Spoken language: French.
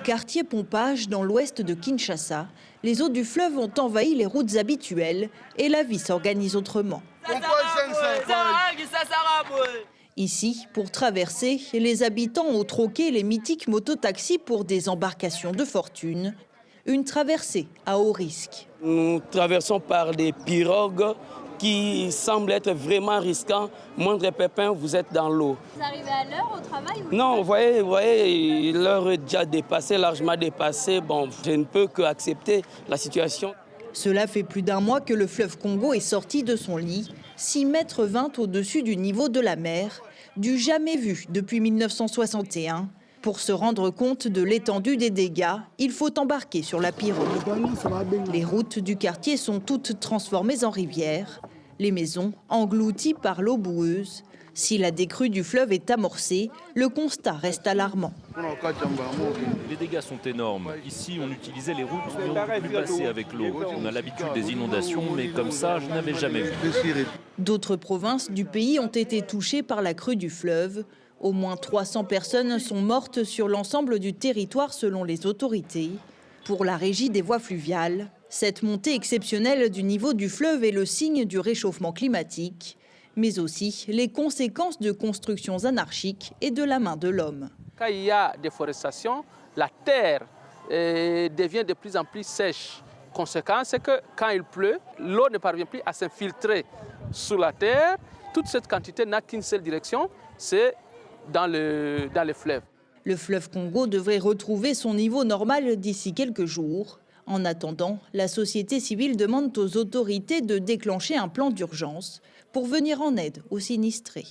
quartier Pompage, dans l'ouest de Kinshasa, les eaux du fleuve ont envahi les routes habituelles et la vie s'organise autrement. Ici, pour traverser, les habitants ont troqué les mythiques mototaxis pour des embarcations de fortune. Une traversée à haut risque. Nous traversons par des pirogues qui semblent être vraiment risquants. Moindre pépin, vous êtes dans l'eau. Vous arrivez à l'heure au travail ou... Non, vous voyez, l'heure est déjà dépassée, largement dépassée. Bon, je ne peux qu'accepter la situation. Cela fait plus d'un mois que le fleuve Congo est sorti de son lit, 6,20 mètres au-dessus du niveau de la mer, du jamais vu depuis 1961. Pour se rendre compte de l'étendue des dégâts, il faut embarquer sur la pirogue. Les routes du quartier sont toutes transformées en rivières, les maisons englouties par l'eau boueuse. Si la décrue du fleuve est amorcée, le constat reste alarmant. Les dégâts sont énormes. Ici, on utilisait les routes, mais on ne peut plus passer avec l'eau. On a l'habitude des inondations, mais comme ça, je n'avais jamais vu. D'autres provinces du pays ont été touchées par la crue du fleuve. Au moins 300 personnes sont mortes sur l'ensemble du territoire selon les autorités. Pour la régie des voies fluviales, cette montée exceptionnelle du niveau du fleuve est le signe du réchauffement climatique, mais aussi les conséquences de constructions anarchiques et de la main de l'homme. Quand il y a déforestation, la terre devient de plus en plus sèche. Conséquence, c'est que quand il pleut, l'eau ne parvient plus à s'infiltrer sous la terre. Toute cette quantité n'a qu'une seule direction, c'est dans le fleuve. Le fleuve Congo devrait retrouver son niveau normal d'ici quelques jours. En attendant, la société civile demande aux autorités de déclencher un plan d'urgence pour venir en aide aux sinistrés.